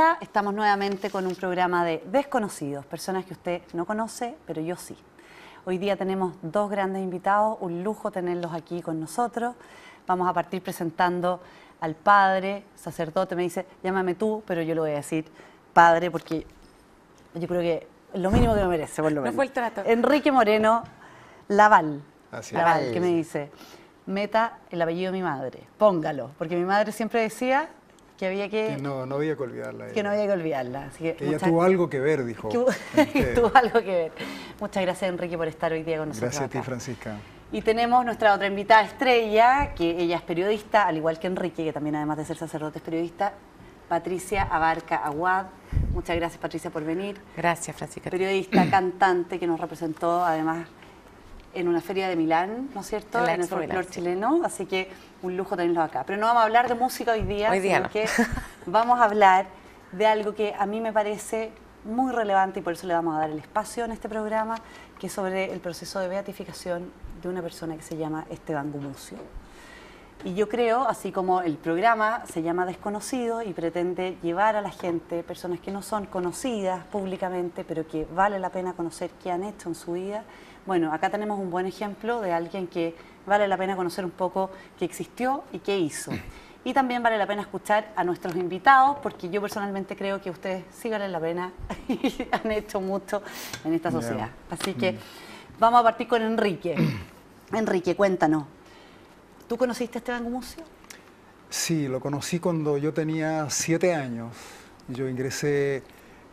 Hola, estamos nuevamente con un programa de desconocidos, personas que usted no conoce, pero yo sí. Hoy día tenemos dos grandes invitados, un lujo tenerlos aquí con nosotros. Vamos a partir presentando al padre, sacerdote, me dice, llámame tú, pero yo le voy a decir padre porque yo creo que es lo mínimo que me merece, por lo menos. No fue el trato. Enrique Moreno Laval. Así Laval, es. que me dice, meta el apellido de mi madre, póngalo, porque mi madre siempre decía que había Que no había que olvidarla. que no había que olvidarla. Así que Ella tuvo algo que ver, dijo. que tuvo algo que ver. Muchas gracias, Enrique, por estar hoy día con nosotros. Gracias a ti, acá. Francisca. Y tenemos nuestra otra invitada estrella, que ella es periodista, al igual que Enrique, que también además de ser sacerdote es periodista, Patricia Abarca Aguad. Muchas gracias, Patricia, por venir. Gracias, Francisca. Periodista, cantante, que nos representó además en una feria de Milán, ¿no es cierto? En la En el Expo Milán, folclore sí. chileno, así que un lujo tenerlos acá. Pero no vamos a hablar de música hoy día, Hoy día sino no. que vamos a hablar de algo que a mí me parece muy relevante y por eso le vamos a dar el espacio en este programa, que es sobre el proceso de beatificación de una persona que se llama Esteban Gumucio. Y yo creo, así como el programa se llama Desconocido y pretende llevar a la gente, personas que no son conocidas públicamente, pero que vale la pena conocer qué han hecho en su vida. Bueno, acá tenemos un buen ejemplo de alguien que vale la pena conocer un poco qué existió y qué hizo. Y también vale la pena escuchar a nuestros invitados, porque yo personalmente creo que ustedes sí valen la pena y han hecho mucho en esta sociedad. Así que vamos a partir con Enrique. Enrique, cuéntanos. ¿Tú conociste a Esteban Gumucio? Sí, lo conocí cuando yo tenía 7 años. Yo ingresé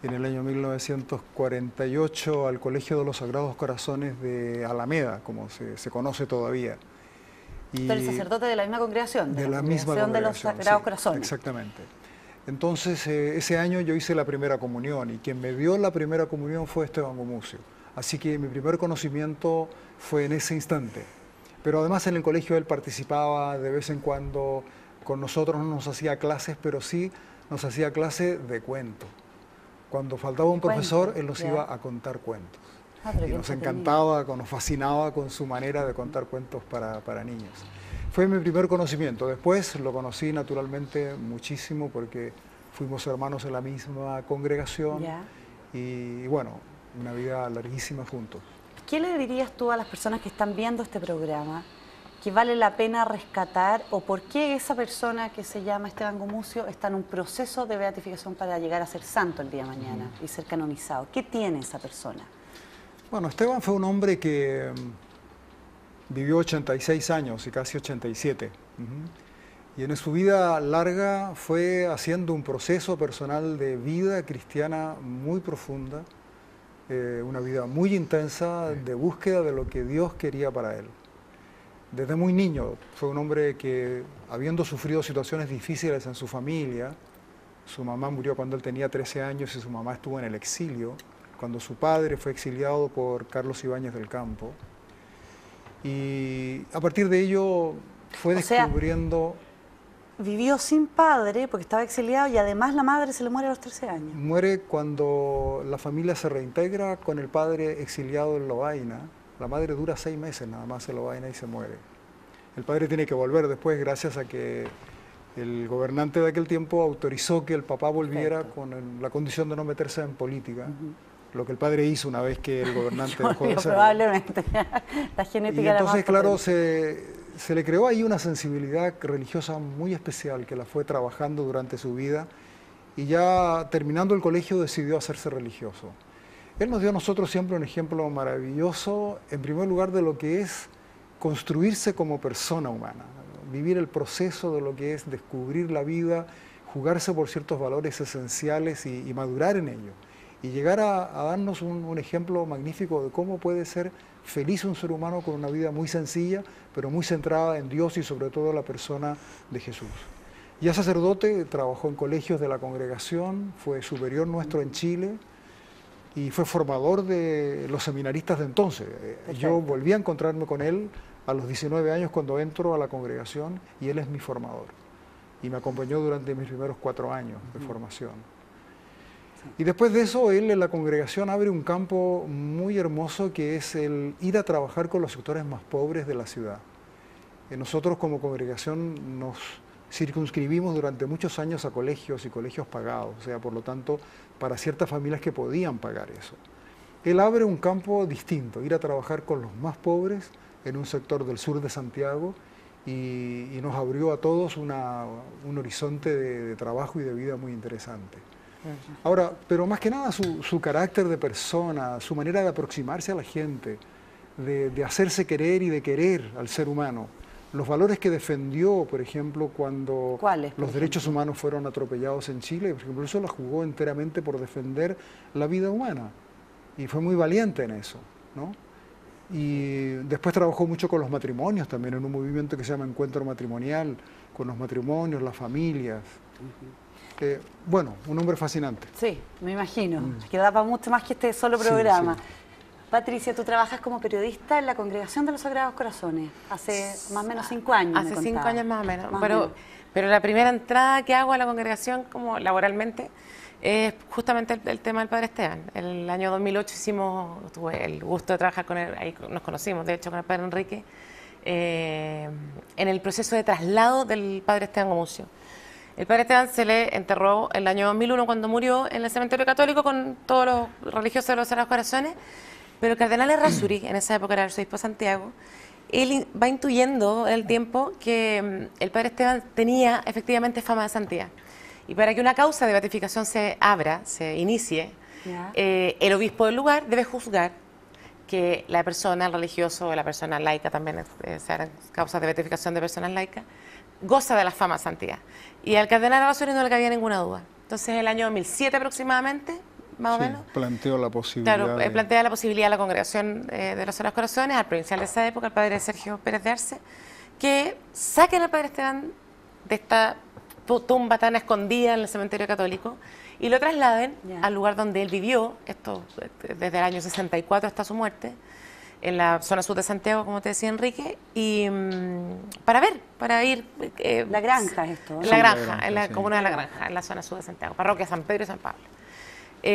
en el año 1948 al Colegio de los Sagrados Corazones de Alameda, como se conoce todavía. Tú eres sacerdote de la misma congregación, de la misma congregación de los congregación, Sagrados sí, Corazones. Exactamente. Entonces, ese año yo hice la primera comunión y quien me dio la primera comunión fue Esteban Gumucio. Así que mi primer conocimiento fue en ese instante. Pero además en el colegio él participaba de vez en cuando con nosotros, no nos hacía clases, pero sí nos hacía clases de cuento. Cuando faltaba un profesor, él nos iba a contar cuentos. Y nos encantaba, nos fascinaba con su manera de contar cuentos para niños. Fue mi primer conocimiento. Después lo conocí naturalmente muchísimo porque fuimos hermanos en la misma congregación y bueno, una vida larguísima juntos. ¿Qué le dirías tú a las personas que están viendo este programa que vale la pena rescatar o por qué esa persona que se llama Esteban Gumucio está en un proceso de beatificación para llegar a ser santo el día de mañana y ser canonizado? ¿Qué tiene esa persona? Bueno, Esteban fue un hombre que vivió 86 años y casi 87. Y en su vida larga fue haciendo un proceso personal de vida cristiana muy profunda, una vida muy intensa de búsqueda de lo que Dios quería para él. Desde muy niño fue un hombre que, habiendo sufrido situaciones difíciles en su familia, su mamá murió cuando él tenía 13 años y su mamá estuvo en el exilio, cuando su padre fue exiliado por Carlos Ibáñez del Campo. Y a partir de ello fue descubriendo... Vivió sin padre porque estaba exiliado y además la madre se le muere a los 13 años. Muere cuando la familia se reintegra con el padre exiliado en Lovaina. La madre dura 6 meses nada más en Lovaina y se muere. El padre tiene que volver después gracias a que el gobernante de aquel tiempo autorizó que el papá volviera con la condición de no meterse en política. Lo que el padre hizo una vez que el gobernante dejó de hacerlo. Probablemente. La genética y era entonces, más claro, potente. se le creó ahí una sensibilidad religiosa muy especial que la fue trabajando durante su vida y ya terminando el colegio decidió hacerse religioso. Él nos dio a nosotros siempre un ejemplo maravilloso, en primer lugar, de lo que es construirse como persona humana, vivir el proceso de lo que es descubrir la vida, jugarse por ciertos valores esenciales y madurar en ello. Y llegar a darnos un ejemplo magnífico de cómo puede ser feliz un ser humano con una vida muy sencilla, pero muy centrada en Dios y sobre todo la persona de Jesús. Ya sacerdote, trabajó en colegios de la congregación, fue superior nuestro en Chile y fue formador de los seminaristas de entonces. Yo volví a encontrarme con él a los 19 años cuando entro a la congregación y él es mi formador. Y me acompañó durante mis primeros 4 años de formación. Y después de eso, él en la congregación abre un campo muy hermoso que es el ir a trabajar con los sectores más pobres de la ciudad. Nosotros como congregación nos circunscribimos durante muchos años a colegios y colegios pagados, o sea, por lo tanto, para ciertas familias que podían pagar eso. Él abre un campo distinto, ir a trabajar con los más pobres en un sector del sur de Santiago y nos abrió a todos un horizonte de trabajo y de vida muy interesante. Ahora, pero más que nada su carácter de persona, su manera de aproximarse a la gente, de hacerse querer y de querer al ser humano. Los valores que defendió, por ejemplo, cuando los derechos humanos fueron atropellados en Chile, por ejemplo, eso la jugó enteramente por defender la vida humana. Y fue muy valiente en eso, ¿no? Y después trabajó mucho con los matrimonios también, en un movimiento que se llama Encuentro Matrimonial, con los matrimonios, las familias. Bueno, un hombre fascinante. Sí, me imagino. Que da para mucho más que este solo programa. Sí, sí. Patricia, tú trabajas como periodista en la Congregación de los Sagrados Corazones hace más o menos 5 años. Hace 5 años más o menos. Pero la primera entrada que hago a la congregación como laboralmente es justamente el tema del Padre Esteban. El año 2008 tuve el gusto de trabajar con él, ahí nos conocimos, de hecho, con el Padre Enrique, en el proceso de traslado del Padre Esteban Gumucio. El Padre Esteban se le enterró el año 2001 cuando murió en el cementerio católico con todos los religiosos de los Sagrados Corazones, pero el cardenal Errázuriz, en esa época era el arzobispo de Santiago, él va intuyendo en el tiempo que el Padre Esteban tenía efectivamente fama de santidad. Y para que una causa de beatificación se abra, se inicie, el obispo del lugar debe juzgar que la persona, el religioso o la persona laica, también se harán causas de beatificación de personas laicas, goza de la fama de santidad. Y al cardenal Errázuriz no le cabía ninguna duda. Entonces, el año 2007 aproximadamente, más o menos, planteó la posibilidad. Claro, plantea la posibilidad a la congregación de los Sagrados Corazones, al provincial de esa época, el padre Sergio Pérez de Arce, que saquen al Padre Esteban de esta tumba tan escondida en el cementerio católico y lo trasladen al lugar donde él vivió, esto desde el año 64 hasta su muerte, en la zona sur de Santiago, como te decía Enrique, y para ir... la granja es esto, ¿no? La granja, en la comuna de La Granja, en la zona sur de Santiago, parroquia San Pedro y San Pablo. Y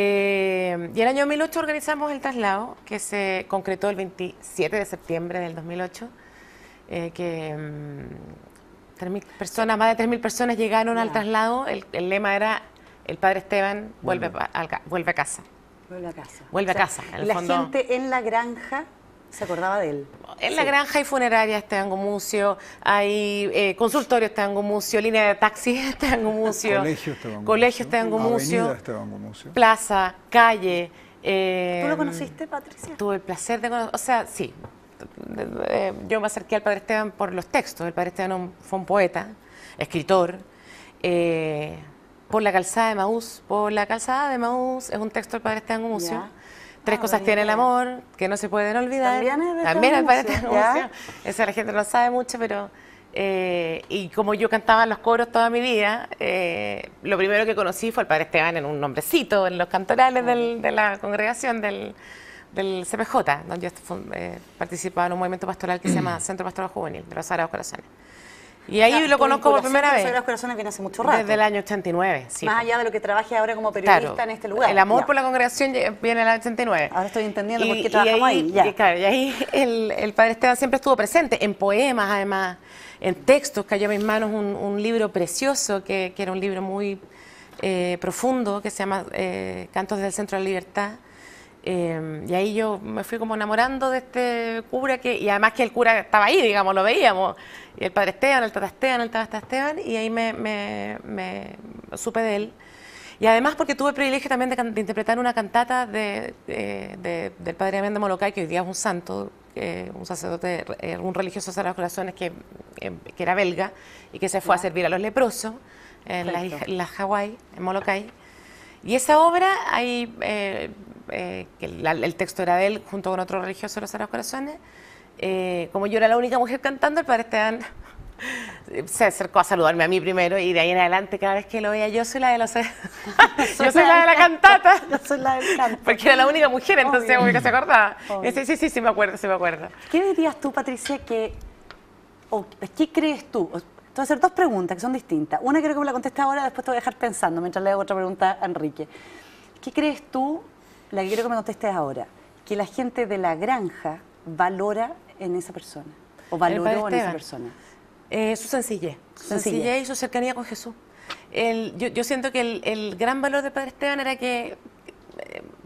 el año 2008 organizamos el traslado, que se concretó el 27 de septiembre del 2008, que 3.000 personas, más de 3.000 personas llegaron al traslado. El lema era, el Padre Esteban vuelve a casa. Vuelve a casa. Vuelve a casa. En el fondo, gente en la granja se acordaba de él. En la granja hay funeraria Esteban Gumucio, hay consultorio Esteban Gumucio, línea de taxi Esteban Gumucio, colegio Esteban Gumucio, avenida Esteban Gumucio, plaza, calle. ¿Tú lo conociste, Patricia? Tuve el placer de conocer, o sea, sí. Yo me acerqué al Padre Esteban por los textos. El Padre Esteban fue un poeta, escritor. Por la calzada de Maús. Por la calzada de Maús es un texto del Padre Esteban Gumucio. Tres cosas tiene el amor, que no se pueden olvidar. También el Padre Esteban Gumucio. Eso la gente no sabe mucho, pero... y como yo cantaba en los coros toda mi vida, lo primero que conocí fue el Padre Esteban en un nombrecito, en los cantorales de la congregación del CPJ, donde yo participaba en un movimiento pastoral que se llama Centro Pastoral Juvenil de los Sagrados Corazones. Y ahí lo conozco por primera vez. Los Sagrados Corazones viene hace mucho rato. Desde el año 89, sí. Más allá de lo que trabaje ahora como periodista en este lugar. El amor por la congregación viene en el año 89. Ahora estoy entendiendo por qué trabajamos ahí. Y ahí el Padre Esteban siempre estuvo presente, en poemas además, en textos. Cayó a mis manos un libro precioso, que era un libro muy profundo, que se llama Cantos desde el Centro de la Libertad. Y ahí yo me fui como enamorando de este cura, y además que el cura estaba ahí, digamos, lo veíamos, y el Padre Esteban, el Tata Esteban, el Tata Esteban, y ahí me supe de él. Y además porque tuve el privilegio también de interpretar una cantata del Padre Damián de Molokai, que hoy día es un santo, un sacerdote, un religioso de Sagrados Corazones que era belga y que se fue a servir a los leprosos en las Hawái, en Molokai. Y esa obra, el texto era de él junto con otro religioso de los Sagrados Corazones. Como yo era la única mujer cantando, el Padre Esteban se acercó a saludarme a mí primero, y de ahí en adelante, cada vez que lo veía, yo soy la de los... yo soy la de la cantata. Yo soy la del canto. Porque era la única mujer, entonces como que se acordaba. Sí, me acuerdo. ¿Qué dirías tú, Patricia, qué crees tú? Te voy a hacer 2 preguntas que son distintas. Una quiero que me la conteste ahora, después te voy a dejar pensando mientras le hago otra pregunta a Enrique. ¿Qué crees tú, la que quiero que me contestes ahora, que la gente de la granja valora en esa persona? ¿O valoró en esa persona? Su sencillez y su cercanía con Jesús. Yo siento que el gran valor del Padre Esteban era que,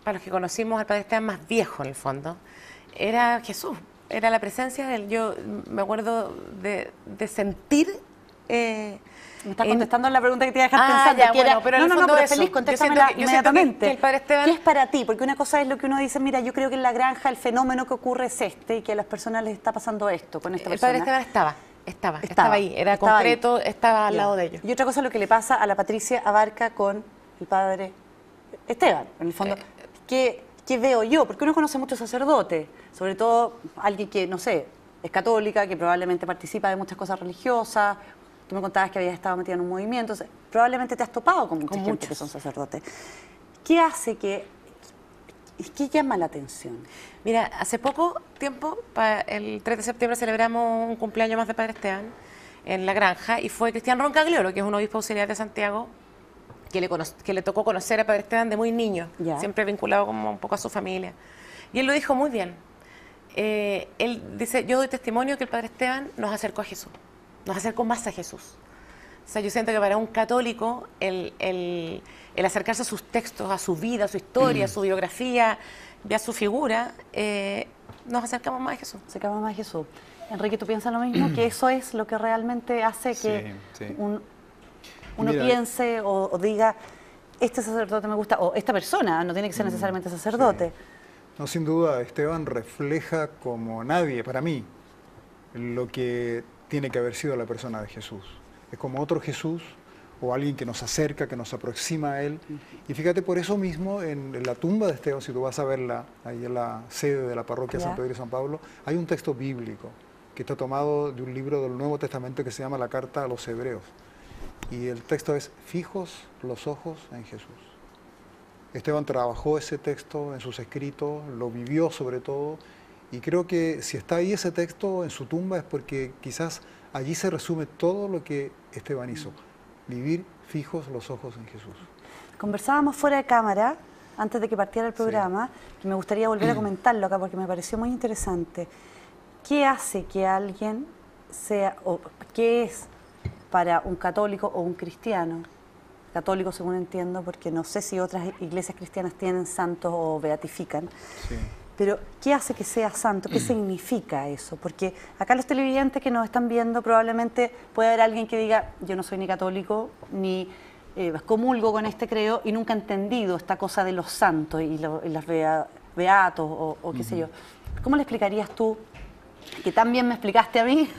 para los que conocimos al Padre Esteban más viejo en el fondo, era Jesús, era la presencia de él. Yo me acuerdo de sentir... Me estás contestando la pregunta que te iba a dejar pensando. Ya, que bueno, era, pero en no, el fondo pero eso. feliz, contéstamela inmediatamente. Que el Padre Esteban... ¿Qué es para ti? Porque una cosa es lo que uno dice, mira, yo creo que en la granja el fenómeno que ocurre es este y que a las personas les está pasando esto con esta persona. El Padre Esteban estaba ahí, era concreto, ahí. Estaba al lado de ellos. Y otra cosa es lo que le pasa a la Patricia Abarca con el Padre Esteban, en el fondo. ¿Qué veo yo? Porque uno conoce muchos sacerdotes, sobre todo alguien que, no sé, es católica, que probablemente participa de muchas cosas religiosas. Tú me contabas que habías estado metida en un movimiento, probablemente te has topado con mucha gente que son sacerdotes. ¿Qué hace ¿qué llama la atención? Mira, hace poco tiempo, el 3 de septiembre celebramos un cumpleaños más de Padre Esteban en la granja y fue Cristian Roncagliolo, que es un obispo auxiliar de Santiago, que le tocó conocer a Padre Esteban de muy niño, siempre vinculado como un poco a su familia. Y él lo dijo muy bien. Él dice, yo doy testimonio que el Padre Esteban nos acercó a Jesús. Nos acercó más a Jesús. O sea, yo siento que para un católico el acercarse a sus textos, a su vida, a su historia, a su biografía y a su figura, nos acercamos más a Jesús. Acercamos más a Jesús. Enrique, ¿tú piensas lo mismo? ¿Que eso es lo que realmente hace que uno piense o diga, este sacerdote me gusta, o esta persona, no tiene que ser necesariamente sacerdote? Sí. No, sin duda, Esteban refleja como nadie, para mí, lo que tiene que haber sido la persona de Jesús. Es como otro Jesús o alguien que nos acerca, que nos aproxima a Él. Y fíjate, por eso mismo, en la tumba de Esteban, si tú vas a verla, ahí en la sede de la parroquia San Pedro y San Pablo, hay un texto bíblico que está tomado de un libro del Nuevo Testamento que se llama la Carta a los Hebreos. Y el texto es, fijos los ojos en Jesús. Esteban trabajó ese texto en sus escritos, lo vivió sobre todo, y creo que si está ahí ese texto en su tumba es porque quizás allí se resume todo lo que Esteban hizo, vivir fijos los ojos en Jesús. Conversábamos fuera de cámara, antes de que partiera el programa, que me gustaría volver a comentarlo acá porque me pareció muy interesante. ¿Qué hace que alguien sea, o qué es para un católico o un cristiano? Católico, según entiendo, porque no sé si otras iglesias cristianas tienen santos o beatifican. Sí. Pero, ¿qué hace que sea santo? ¿Qué significa eso? Porque acá los televidentes que nos están viendo, probablemente puede haber alguien que diga, yo no soy ni católico, ni comulgo con este creo, y nunca he entendido esta cosa de los santos y los beatos, o qué sé yo. ¿Cómo le explicarías tú, que también me explicaste a mí,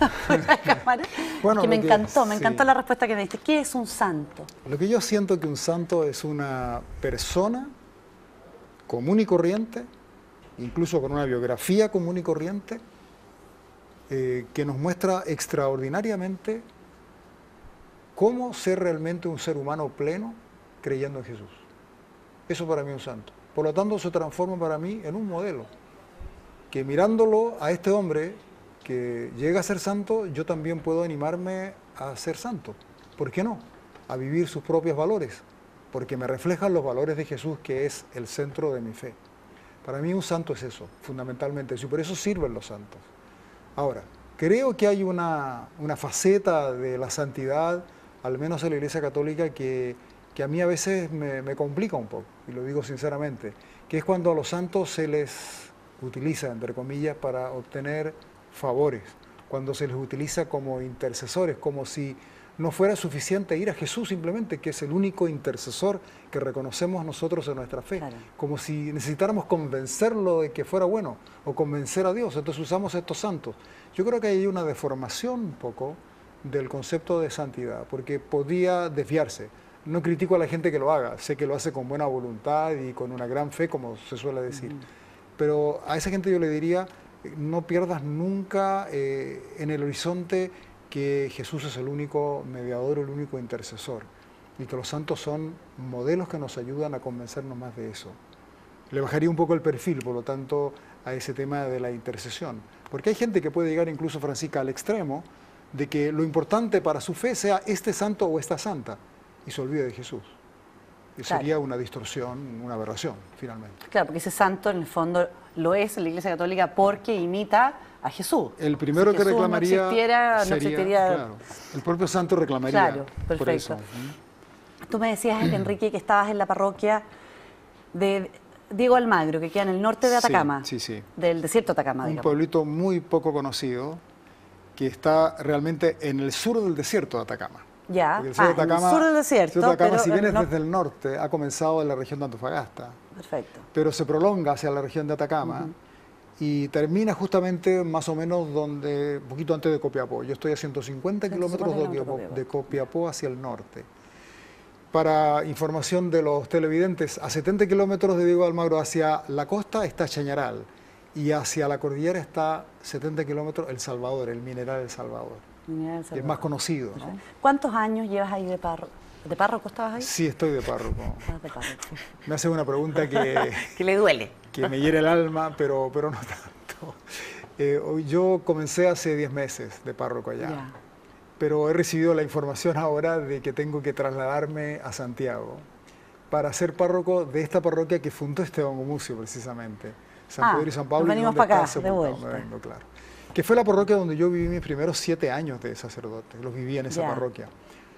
bueno, que me encantó la respuesta que me diste? ¿Qué es un santo? Lo que yo siento que un santo es una persona común y corriente, incluso con una biografía común y corriente, que nos muestra extraordinariamente cómo ser realmente un ser humano pleno creyendo en Jesús. Eso para mí es un santo. Por lo tanto, se transforma para mí en un modelo, que mirándolo a este hombre que llega a ser santo, yo también puedo animarme a ser santo. ¿Por qué no? A vivir sus propios valores, porque me reflejan los valores de Jesús, que es el centro de mi fe. Para mí un santo es eso, fundamentalmente eso, y por eso sirven los santos. Ahora, creo que hay una faceta de la santidad, al menos en la Iglesia Católica, que a mí a veces me complica un poco, y lo digo sinceramente, que es cuando a los santos se les utiliza, entre comillas, para obtener favores, cuando se les utiliza como intercesores, como si no fuera suficiente ir a Jesús simplemente, que es el único intercesor que reconocemos nosotros en nuestra fe, como si necesitáramos convencerlo de que fuera bueno, o convencer a Dios, entonces usamos estos santos. Yo creo que hay una deformación un poco del concepto de santidad, porque podría desviarse. No critico a la gente que lo haga, sé que lo hace con buena voluntad y con una gran fe, como se suele decir. Pero a esa gente yo le diría, no pierdas nunca en el horizonte que Jesús es el único mediador, el único intercesor, y que los santos son modelos que nos ayudan a convencernos más de eso. Le bajaría un poco el perfil, por lo tanto, a ese tema de la intercesión. Porque hay gente que puede llegar incluso, Francisca, al extremo de que lo importante para su fe sea este santo o esta santa, y se olvida de Jesús. Y sería una distorsión, una aberración, finalmente. Claro, porque ese santo en el fondo lo es en la Iglesia Católica porque imita a Jesús. El primero Si que Jesús reclamaría no existiera, sería, claro, el propio santo reclamaría. Claro, por perfecto. eso. Tú me decías, Enrique, que estabas en la parroquia de Diego Almagro, que queda en el norte de Atacama. Sí, sí. Del desierto de Atacama, Un digamos. pueblito muy poco conocido que está realmente en el sur del desierto de Atacama. Ya, Porque el sur de en el Atacama, sur del desierto, el sur de Atacama, pero si en el vienes norte. desde el norte, ha comenzado en la región de Antofagasta, Perfecto. pero se prolonga hacia la región de Atacama y termina justamente más o menos donde, un poquito antes de Copiapó. Yo estoy a 150 kilómetros 150 kilómetros de Copiapó hacia el norte. Para información de los televidentes, a 70 kilómetros de Diego de Almagro hacia la costa está Chañaral y hacia la cordillera está 70 kilómetros El Salvador, el mineral El Salvador. Mira, El Es más conocido, ¿no? Perfecto. ¿Cuántos años llevas ahí de párroco? ¿De párroco estabas ahí? Sí, estoy de párroco. Estabas de párroco. Me hace una pregunta que Que le duele. me hiere el alma, pero no tanto. Yo comencé hace 10 meses de párroco allá, Ya. pero he recibido la información ahora de que tengo que trasladarme a Santiago para ser párroco de esta parroquia que fundó Esteban Gumucio, precisamente. San Pedro y San Pablo. nos y venimos donde para está acá, de sepultado, vuelta. me vengo, claro. Que fue la parroquia donde yo viví mis primeros 7 años de sacerdote, los viví en esa Ya. parroquia.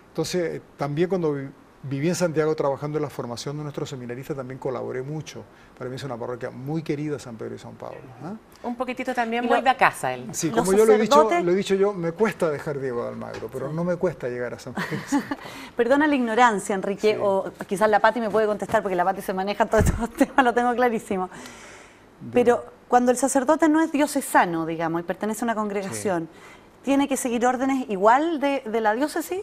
Entonces, también cuando viví en Santiago trabajando en la formación de nuestros seminaristas, también colaboré mucho. Para mí es una parroquia muy querida, San Pedro y San Pablo. ¿Ah? Un poquitito también Y lo- vuelve a casa él. Sí, Los como yo lo sacerdotes- he dicho yo, me cuesta dejar Diego de Almagro, pero no me cuesta llegar a San Pedro y San Pablo. Perdona la ignorancia, Enrique, Sí. o quizás la Pati me puede contestar porque la Pati se maneja en todos estos temas, lo tengo clarísimo. Pero cuando el sacerdote no es diocesano, digamos, y pertenece a una congregación, ¿tiene que seguir órdenes igual de la diócesis?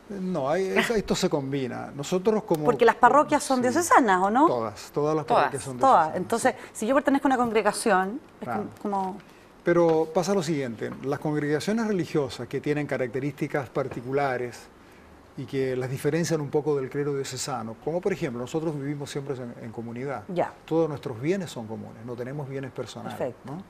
No, esto se combina. Nosotros como... Porque las parroquias son sí, diocesanas, ¿o no? todas las parroquias son Todas. diocesanas, Entonces, sí. si yo pertenezco a una congregación, es Claro. como... Pero pasa lo siguiente, las congregaciones religiosas que tienen características particulares y que las diferencian un poco del clero diocesano, como por ejemplo, nosotros vivimos siempre en comunidad. Ya. Todos nuestros bienes son comunes, no tenemos bienes personales. Perfecto. ¿No?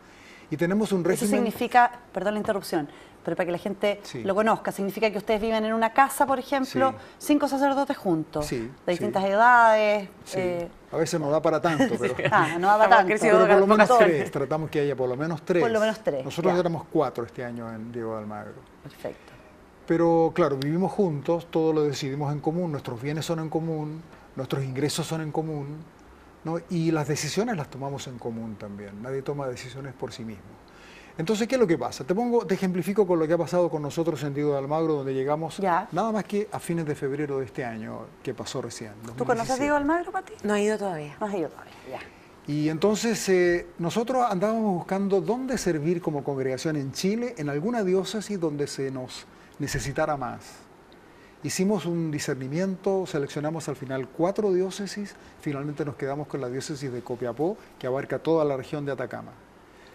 Y tenemos un Eso régimen... significa, perdón la interrupción, pero para que la gente Sí. lo conozca, significa que ustedes viven en una casa, por ejemplo, Sí. 5 sacerdotes juntos, Sí, de distintas sí. edades. Sí, a veces no da para tanto, pero... No va para Estamos tanto. creciendo Pero por lo menos Montón. 3, tratamos que haya por lo menos 3. Por lo menos 3, Nosotros ya. éramos 4 este año en Diego de Almagro. Perfecto. Pero claro, vivimos juntos, todo lo decidimos en común, nuestros bienes son en común, nuestros ingresos son en común, ¿no? Y las decisiones las tomamos en común también, nadie toma decisiones por sí mismo. Entonces, ¿qué es lo que pasa? Te ejemplifico con lo que ha pasado con nosotros en Diego de Almagro, donde llegamos Ya. nada más que a fines de febrero de este año, que pasó recién. ¿Tú conoces a 2017. Diego Almagro, Pati? No he ido todavía. No has ido todavía, ya. Y entonces nosotros andábamos buscando dónde servir como congregación en Chile, en alguna diócesis donde se nos necesitara más. Hicimos un discernimiento, seleccionamos al final 4 diócesis, finalmente nos quedamos con la diócesis de Copiapó, que abarca toda la región de Atacama.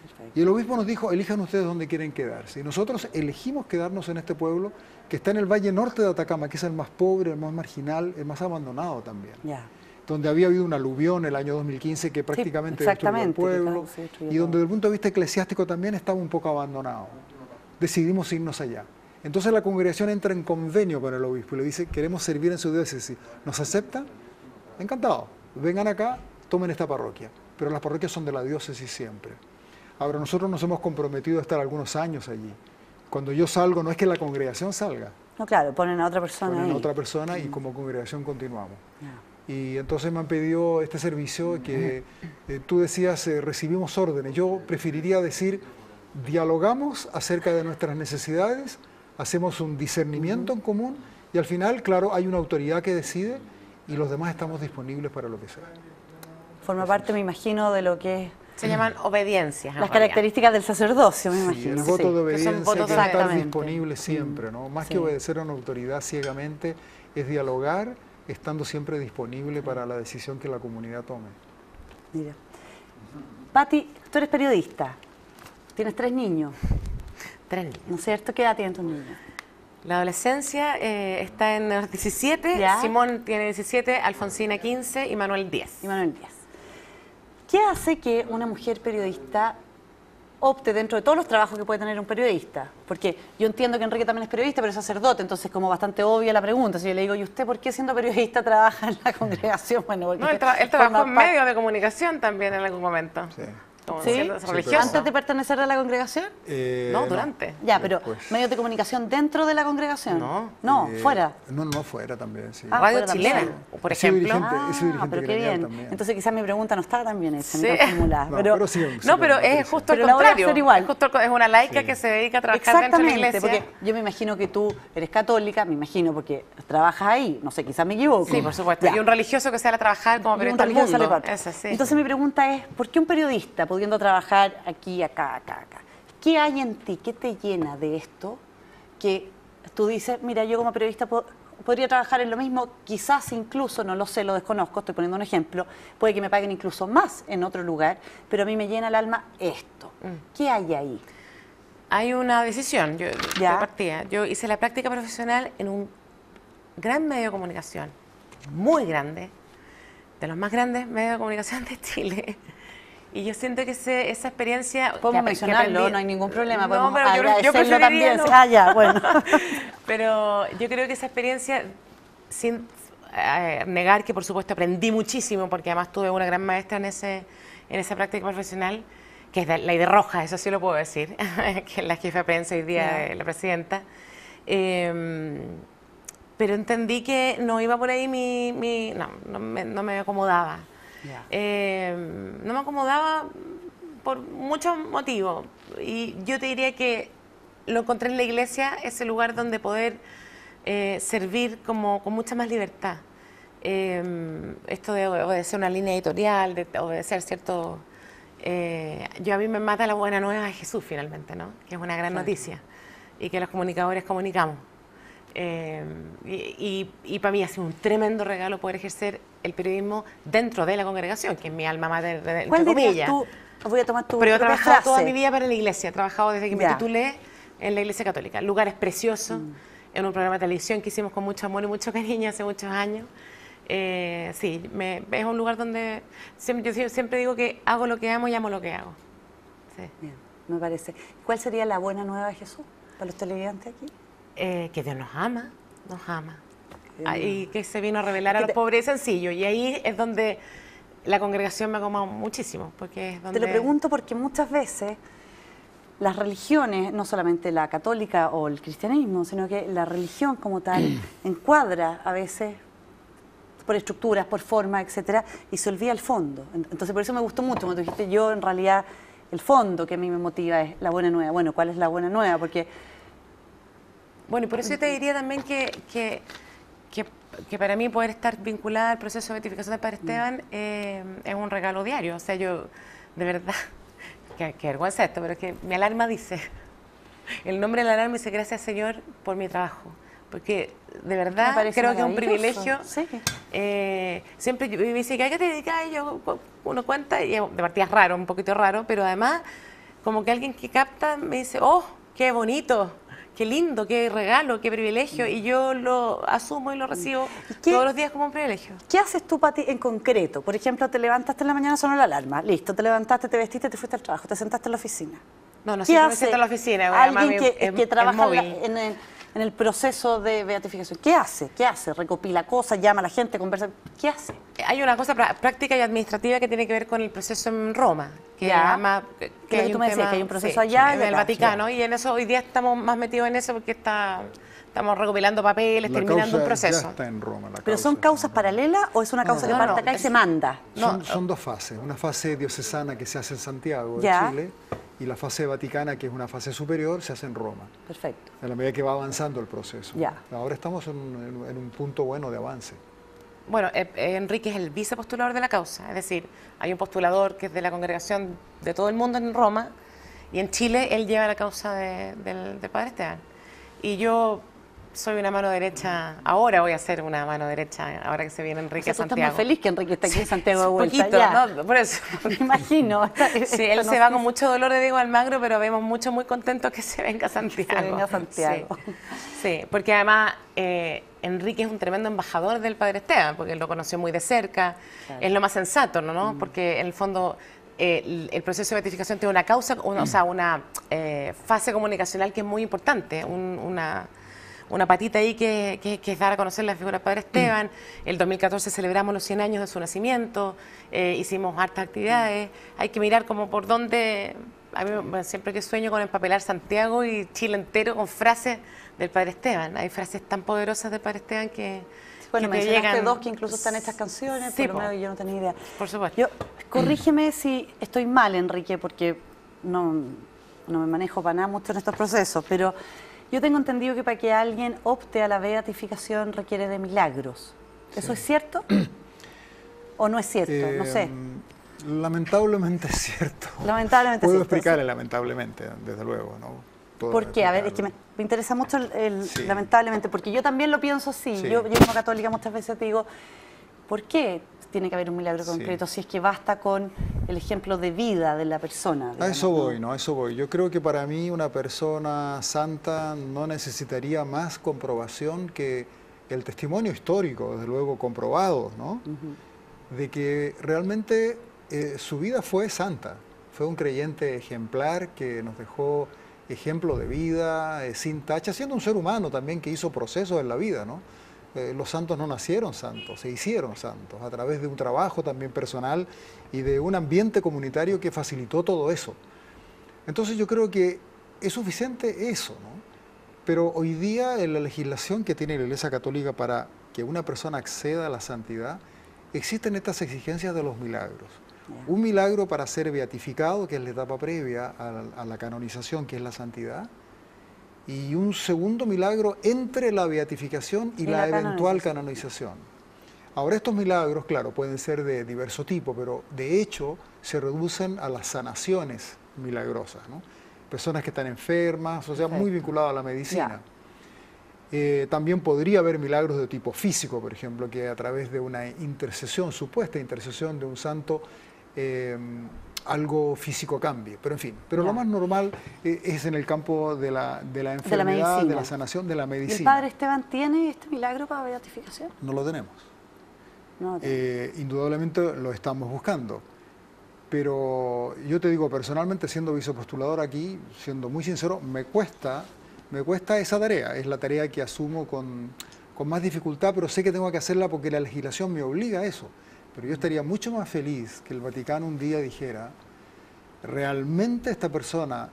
Perfecto. Y el obispo nos dijo, elijan ustedes dónde quieren quedarse. Y nosotros elegimos quedarnos en este pueblo que está en el valle norte de Atacama, que es el más pobre, el más marginal, el más abandonado también. Ya. Donde había habido una aluvión el año 2015 que prácticamente destruyó el exactamente, que pueblo claro, se destruyó y donde todo. desde el punto de vista eclesiástico también estaba un poco abandonado. Decidimos irnos allá. Entonces la congregación entra en convenio con el obispo y le dice, queremos servir en su diócesis. ¿Nos acepta? Encantado. Vengan acá, tomen esta parroquia. Pero las parroquias son de la diócesis siempre. Ahora, nosotros nos hemos comprometido a estar algunos años allí. Cuando yo salgo, no es que la congregación salga, No, claro, ponen a otra persona ponen ahí. a otra persona y como congregación continuamos. Ya. Y entonces me han pedido este servicio que tú decías, recibimos órdenes. Yo preferiría decir, dialogamos acerca de nuestras necesidades, hacemos un discernimiento en común y al final, claro, hay una autoridad que decide y los demás estamos disponibles para lo que sea. Forma parte, me imagino, de lo que es Se llaman obediencias. en las realidad. características del sacerdocio, me Sí, imagino. el voto de sí. obediencia, votos que de es estar Exactamente. disponible siempre, ¿no? Más Sí. que obedecer a una autoridad ciegamente, es dialogar, estando siempre disponible para la decisión que la comunidad tome. Mira. Pati, tú eres periodista, tienes 3 niños, 3 niños. ¿no es cierto? ¿Qué edad tienen tus niños? La adolescencia está en los 17, Ya. Simón tiene 17, Alfonsina 15 y Manuel 10. Y Manuel Díaz. ¿Qué hace que una mujer periodista opte dentro de todos los trabajos que puede tener un periodista? Porque yo entiendo que Enrique también es periodista, pero es sacerdote, entonces como bastante obvia la pregunta. Si yo le digo, ¿y usted por qué siendo periodista trabaja en la congregación? Bueno, porque No, él forma trabajó en parte- medios de comunicación también en algún momento. Sí. como ¿Sí? siendo Sí, religioso. ¿Antes de pertenecer a la congregación? No, durante. Ya, pero después. medios de comunicación dentro de la congregación. No. No, fuera. No, fuera también, sí. Ah, Radio fuera Chilena, también. por He sido ejemplo. dirigente. Ese dirigente Pero qué gremial bien. también. Entonces quizás mi pregunta no estaba tan bien hecha, ni Sí. tan formulada. No, pero sí, No, pero Patricia. es justo Pero al la voy a contrario. hacer igual. Es, justo, es una laica que se dedica a trabajar dentro de la exactamente, iglesia. porque yo me imagino que tú eres católica, me imagino porque trabajas ahí, no sé, quizás me equivoco. Sí, por supuesto. Ya. Y un religioso que sale a trabajar como Y un periodista al religioso mundo. sale para- Eso sí. Entonces mi pregunta es, ¿por qué un periodista pudiendo trabajar aquí, acá, qué hay en ti, qué te llena de esto que tú dices, mira, yo como periodista podría trabajar en lo mismo, quizás incluso, no lo sé, lo desconozco, estoy poniendo un ejemplo, puede que me paguen incluso más en otro lugar, pero a mí me llena el alma esto. ¿Qué hay ahí? Hay una decisión, yo Ya. de partida. Yo hice la práctica profesional en un gran medio de comunicación, muy grande, de los más grandes medios de comunicación de Chile. Y yo siento que esa experiencia... Podemos que mencionarlo, aprendí- no hay ningún problema, No, podemos pero yo agradecerlo preferiría también. no. Ah, ya, bueno. Pero yo creo que esa experiencia, sin negar que por supuesto aprendí muchísimo, porque además tuve una gran maestra en esa práctica profesional, que es la de Roja, eso sí lo puedo decir, que es la jefa de prensa hoy día, Ya. la presidenta. Pero entendí que no iba por ahí no me acomodaba. Ya. No me acomodaba por muchos motivos. Y yo te diría que lo encontré en la iglesia, ese lugar donde poder servir como con mucha más libertad. Esto de obedecer una línea editorial, de obedecer cierto... a mí me mata la buena nueva de Jesús finalmente, ¿no? Que es una gran noticia y que los comunicadores comunicamos. Y para mí ha sido un tremendo regalo poder ejercer el periodismo dentro de la congregación, que es mi alma mater, entre ¿Cuál dirías comillas. tú? Voy a tomar tu Pero yo he propia trabajado toda frase. mi vida para la iglesia, he trabajado desde que me Ya. titulé en la iglesia católica. Lugares preciosos, en un programa de televisión que hicimos con mucho amor y mucho cariño hace muchos años. Sí, es un lugar donde yo siempre digo que hago lo que amo y amo lo que hago. Sí. Bien, me parece. ¿Cuál sería la buena nueva de Jesús para los televidentes aquí? Que Dios nos ama. Qué Y que se vino a revelar a los pobres y sencillos. Y ahí es donde la congregación me ha acomodado muchísimo, porque es donde... Te lo pregunto porque muchas veces las religiones, no solamente la católica o el cristianismo, sino que la religión como tal encuadra a veces por estructuras, por forma, etcétera, y se olvida el fondo. Entonces por eso me gustó mucho cuando dijiste yo en realidad el fondo que a mí me motiva es la buena nueva. Bueno, ¿cuál es la buena nueva? Porque Bueno, y por eso yo te diría también que para mí poder estar vinculada al proceso de beatificación del Padre Esteban es un regalo diario. O sea, yo, de verdad, qué vergüenza esto, pero es que mi alarma dice, el nombre de la alarma dice gracias Señor por mi trabajo. Porque de me verdad parece creo que es un maravilloso. privilegio. Sí. Siempre me dice que hay que te dedicar, y yo uno cuenta, y de partida es raro, un poquito raro, pero además como que alguien que capta me dice, oh, qué bonito, qué lindo, qué regalo, qué privilegio, y yo lo asumo y lo recibo qué- todos los días como un privilegio. ¿Qué haces tú, Pati, en concreto? Por ejemplo, te levantaste en la mañana, sonó la alarma, listo, te levantaste, te vestiste, te fuiste al trabajo, te sentaste en la oficina. No ¿Qué siempre me hace siento en la oficina, porque además alguien que es trabaja móvil. en el proceso de beatificación? ¿Qué hace? ¿Qué hace? ¿Recopila cosas, llama a la gente, conversa? ¿Qué hace? Hay una cosa práctica y administrativa que tiene que ver con el proceso en Roma, que Ya. además Que hay tú un me decías tema, que hay un proceso sí, allá y en el acá. Vaticano, y en eso hoy día estamos más metidos en eso porque estamos recopilando papeles, La terminando un causa proceso. ya está en Roma. La ¿Pero son causa causas está en Roma. paralelas o es una causa que no, parte no, acá y es- se manda? Son dos fases, una fase diocesana que se hace en Santiago de Ya. Chile y la fase vaticana, que es una fase superior, se hace en Roma, Perfecto. a la medida que va avanzando el proceso. Ya. Ahora estamos en un punto bueno de avance. Bueno, Enrique es el vicepostulador de la causa, es decir, hay un postulador que es de la congregación de todo el mundo en Roma, y en Chile él lleva la causa del Padre Esteban. Y yo soy una mano derecha, ahora voy a ser una mano derecha, ahora que se viene O Enrique sea, a tú estás Santiago. muy feliz que Enrique está aquí en Santiago de Un vuelta. poquito, ya. ¿no? Por eso. Me imagino. Sí, él se va con mucho dolor de Diego Almagro, pero vemos muy contentos que se venga a Santiago. venga a Santiago. Sí, sí, porque además Enrique es un tremendo embajador del Padre Esteban, porque él lo conoció muy de cerca, Claro. es lo más sensato, ¿no? Porque en el fondo el proceso de beatificación tiene una causa, o sea, una fase comunicacional que es muy importante, una patita ahí que es dar a conocer la figura del Padre Esteban. El 2014 celebramos los 100 años de su nacimiento, hicimos hartas actividades. Hay que mirar como por dónde... A mí siempre que sueño con empapelar Santiago y Chile entero con frases del Padre Esteban. Hay frases tan poderosas del Padre Esteban que... Bueno, que te mencionaste llegan... dos que incluso están en estas canciones, Sí, por lo menos yo no tenía idea. por supuesto. Yo, corrígeme si estoy mal, Enrique, porque no me manejo para nada mucho en estos procesos, pero yo tengo entendido que para que alguien opte a la beatificación requiere de milagros. ¿Eso es cierto? ¿O no es cierto? No sé. Lamentablemente es cierto. Lamentablemente es Puedo cierto. explicarle lamentablemente, desde luego, ¿no? ¿Por qué? A ver, es que me interesa mucho Sí. lamentablemente, porque yo también lo pienso así. Sí. Yo como católica muchas veces te digo, ¿por qué tiene que haber un milagro concreto si es que basta con el ejemplo de vida de la persona? A eso voy, ¿no? A eso voy. Yo creo que para mí una persona santa no necesitaría más comprobación que el testimonio histórico, desde luego comprobado, ¿no? De que realmente su vida fue santa. Fue un creyente ejemplar que nos dejó ejemplo de vida, sin tacha, siendo un ser humano también que hizo procesos en la vida, ¿no? Los santos no nacieron santos, se hicieron santos a través de un trabajo también personal y de un ambiente comunitario que facilitó todo eso. Entonces yo creo que es suficiente eso, ¿no? Pero hoy día en la legislación que tiene la Iglesia Católica para que una persona acceda a la santidad, existen estas exigencias de los milagros. Un milagro para ser beatificado, que es la etapa previa a la canonización, que es la santidad, y un segundo milagro entre la beatificación y la eventual canonización. Ahora, estos milagros, claro, pueden ser de diverso tipo, pero de hecho se reducen a las sanaciones milagrosas, ¿no? Personas que están enfermas, o sea, muy vinculadas a la medicina. También podría haber milagros de tipo físico, por ejemplo, que a través de una intercesión, supuesta intercesión de un santo, algo físico cambie, pero en fin. Pero lo más normal es en el campo de la enfermedad, de la sanación, de la medicina. ¿Y el Padre Esteban tiene este milagro para beatificación? No lo tenemos. No. Indudablemente lo estamos buscando. Pero yo te digo, personalmente, siendo vicepostulador aquí, siendo muy sincero, me cuesta esa tarea. Es la tarea que asumo con más dificultad, pero sé que tengo que hacerla porque la legislación me obliga a eso. Pero yo estaría mucho más feliz que el Vaticano un día dijera, realmente esta persona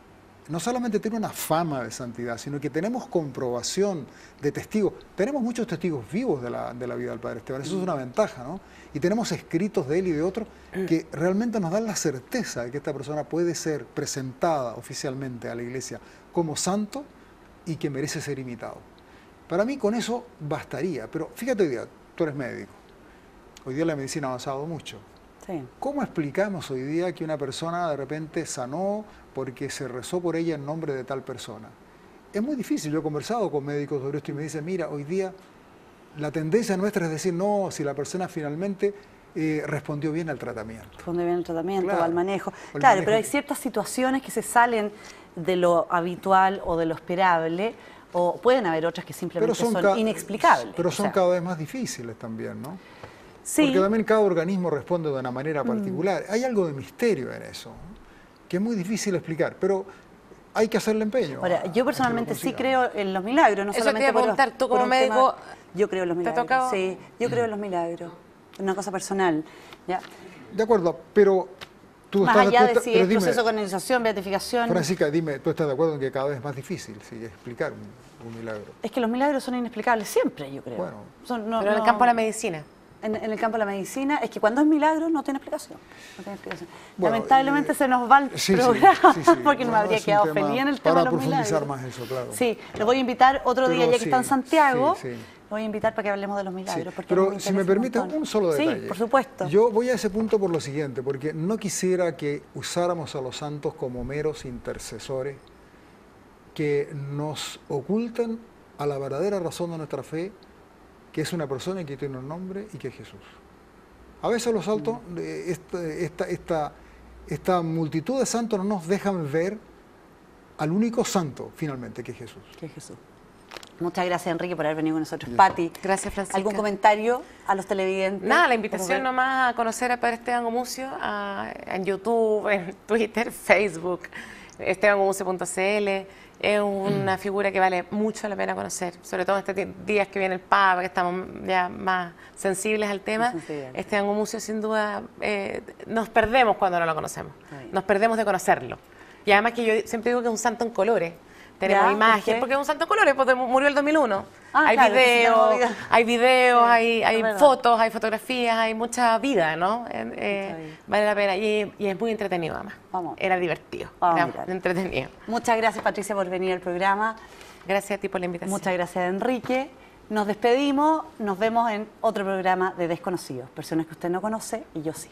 no solamente tiene una fama de santidad, sino que tenemos comprobación de testigos. Tenemos muchos testigos vivos de la vida del Padre Esteban. Eso es una ventaja, ¿no? Y tenemos escritos de él y de otros que realmente nos dan la certeza de que esta persona puede ser presentada oficialmente a la Iglesia como santo y que merece ser imitado. Para mí con eso bastaría. Pero fíjate hoy día, tú eres médico. Hoy día la medicina ha avanzado mucho. Sí. ¿Cómo explicamos hoy día que una persona de repente sanó porque se rezó por ella en nombre de tal persona? Es muy difícil. Yo he conversado con médicos sobre esto y me dicen, mira, hoy día la tendencia nuestra es decir, no, si la persona finalmente respondió bien al tratamiento. Respondió bien al tratamiento, Claro. al manejo. Claro, pero hay ciertas situaciones que se salen de lo habitual o de lo esperable, o pueden haber otras que simplemente son inexplicables. Pero son cada vez más difíciles también, ¿no? Sí. Porque también cada organismo responde de una manera particular. Hay algo de misterio en eso, ¿no? Que es muy difícil explicar, pero hay que hacerle empeño. Ahora, yo personalmente sí creo en los milagros, no Eso solamente te iba a preguntar, tú como médico, yo creo en los milagros. tocado? Sí, yo creo en los milagros. Es una cosa personal. ¿Ya? De acuerdo, pero tú Más estás allá de pero si es dime, proceso de canonización, beatificación. Francisca, dime, ¿tú estás de acuerdo en que cada vez es más difícil explicar un milagro? Es que los milagros son inexplicables siempre, yo creo. Bueno. Pero en el campo de la medicina. En el campo de la medicina, es que cuando es milagro no tiene explicación. No tiene explicación. Bueno, lamentablemente se nos va el programa, porque me habría quedado feliz en el tema de los milagros. Para profundizar más eso, claro. Sí, lo voy a invitar otro día, ya que está en Santiago, sí. lo voy a invitar para que hablemos de los milagros. Sí, Porque pero si me permite un solo detalle. Sí, por supuesto. Yo voy a ese punto por lo siguiente, porque no quisiera que usáramos a los santos como meros intercesores que nos oculten a la verdadera razón de nuestra fe, que es una persona que tiene un nombre y que es Jesús. A veces los santos, esta multitud de santos no nos dejan ver al único santo, finalmente, que es Jesús. Que es Jesús. Muchas gracias, Enrique, por haber venido con nosotros. Pati, Gracias, Francisca. ¿algún comentario a los televidentes? Nada, la invitación nomás a conocer al Padre Esteban Gumucio en YouTube, en Twitter, Facebook, estebanGumucio.cl. Es una figura que vale mucho la pena conocer, sobre todo en estos días que viene el Papa, que estamos ya más sensibles al tema. Esteban Gumucio, sin duda, nos perdemos cuando no lo conocemos, nos perdemos de conocerlo. Y además que yo siempre digo que es un santo en colores. Tenemos imágenes, porque es un santo en colores, porque murió el 2001. Hay videos, hay fotos, hay fotografías, hay mucha vida, ¿no? Vale la pena y es muy entretenido además. Era divertido, era entretenido. Muchas gracias, Patricia, por venir al programa. Gracias a ti por la invitación. Muchas gracias, Enrique. Nos despedimos, nos vemos en otro programa de Desconocidos, personas que usted no conoce y yo sí.